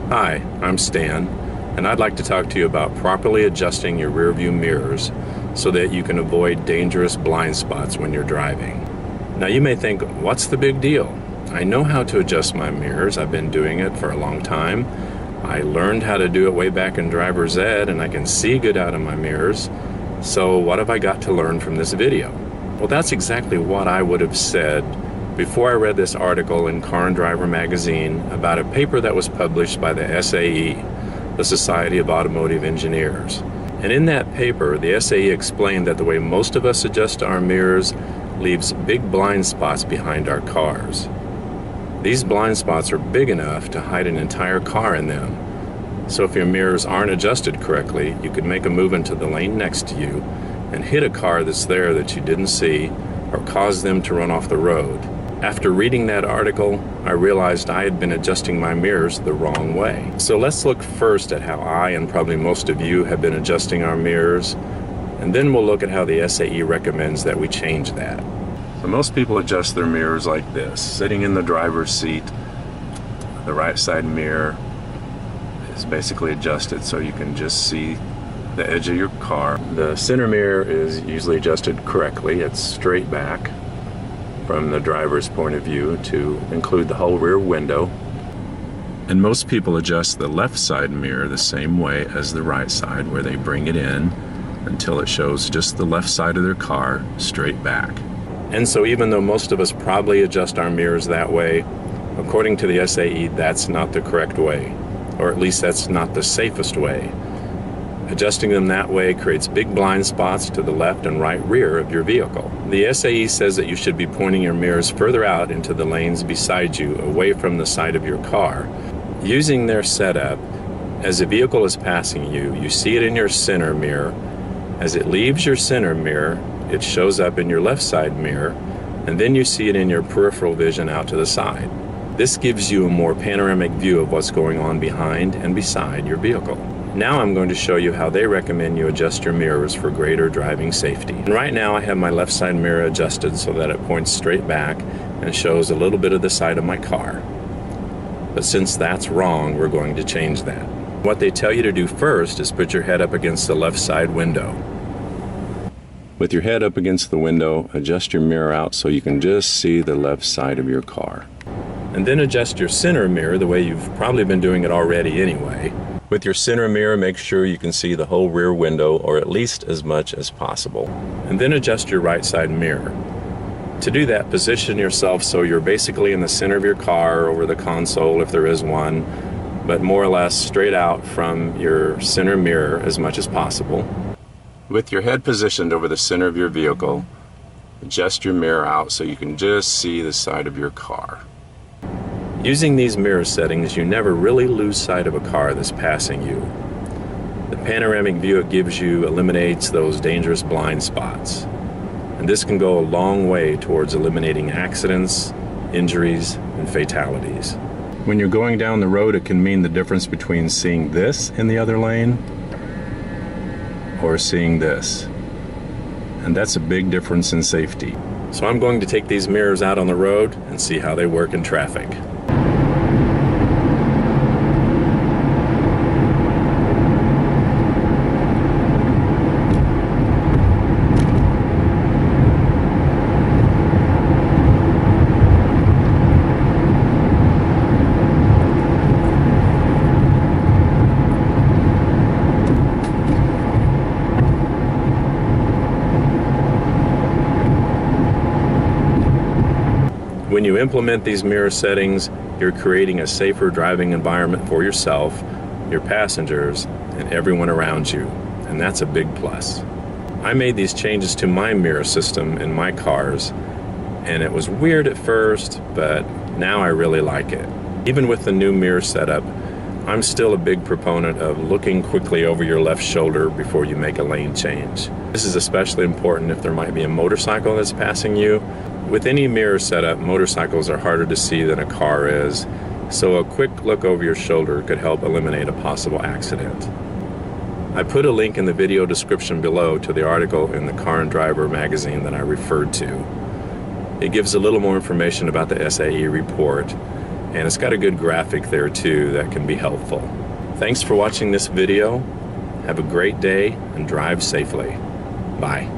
Hi, I'm Stan, and I'd like to talk to you about properly adjusting your rearview mirrors so that you can avoid dangerous blind spots when you're driving. Now you may think, what's the big deal? I know how to adjust my mirrors. I've been doing it for a long time. I learned how to do it way back in driver's ed, and I can see good out of my mirrors. So what have I got to learn from this video? Well, that's exactly what I would have said before I read this article in Car and Driver magazine about a paper that was published by the SAE, the Society of Automotive Engineers. And in that paper, the SAE explained that the way most of us adjust our mirrors leaves big blind spots behind our cars. These blind spots are big enough to hide an entire car in them. So if your mirrors aren't adjusted correctly, you could make a move into the lane next to you and hit a car that's there that you didn't see, or cause them to run off the road. After reading that article, I realized I had been adjusting my mirrors the wrong way. So let's look first at how I, and probably most of you, have been adjusting our mirrors, and then we'll look at how the SAE recommends that we change that. So most people adjust their mirrors like this. Sitting in the driver's seat, the right side mirror is basically adjusted so you can just see the edge of your car. The center mirror is usually adjusted correctly. It's straight back from the driver's point of view to include the whole rear window. And most people adjust the left side mirror the same way as the right side, where they bring it in until it shows just the left side of their car straight back. And so even though most of us probably adjust our mirrors that way, according to the SAE, that's not the correct way, or at least that's not the safest way. Adjusting them that way creates big blind spots to the left and right rear of your vehicle. The SAE says that you should be pointing your mirrors further out into the lanes beside you, away from the side of your car. Using their setup, as a vehicle is passing you, you see it in your center mirror. As it leaves your center mirror, it shows up in your left side mirror, and then you see it in your peripheral vision out to the side. This gives you a more panoramic view of what's going on behind and beside your vehicle. Now I'm going to show you how they recommend you adjust your mirrors for greater driving safety. And right now I have my left side mirror adjusted so that it points straight back and shows a little bit of the side of my car. But since that's wrong, we're going to change that. What they tell you to do first is put your head up against the left side window. With your head up against the window, adjust your mirror out so you can just see the left side of your car. And then adjust your center mirror the way you've probably been doing it already anyway. With your center mirror, make sure you can see the whole rear window, or at least as much as possible. And then adjust your right side mirror. To do that, position yourself so you're basically in the center of your car, over the console if there is one, but more or less straight out from your center mirror as much as possible. With your head positioned over the center of your vehicle, adjust your mirror out so you can just see the side of your car. Using these mirror settings, you never really lose sight of a car that's passing you. The panoramic view it gives you eliminates those dangerous blind spots. And this can go a long way towards eliminating accidents, injuries, and fatalities. When you're going down the road, it can mean the difference between seeing this in the other lane or seeing this. And that's a big difference in safety. So I'm going to take these mirrors out on the road and see how they work in traffic. When you implement these mirror settings, you're creating a safer driving environment for yourself, your passengers, and everyone around you, and that's a big plus. I made these changes to my mirror system in my cars, and it was weird at first, but now I really like it. Even with the new mirror setup, I'm still a big proponent of looking quickly over your left shoulder before you make a lane change. This is especially important if there might be a motorcycle that's passing you. With any mirror setup, motorcycles are harder to see than a car is, so a quick look over your shoulder could help eliminate a possible accident. I put a link in the video description below to the article in the Car and Driver magazine that I referred to. It gives a little more information about the SAE report, And it's got a good graphic there too that can be helpful. Thanks for watching this video. Have a great day and drive safely. Bye.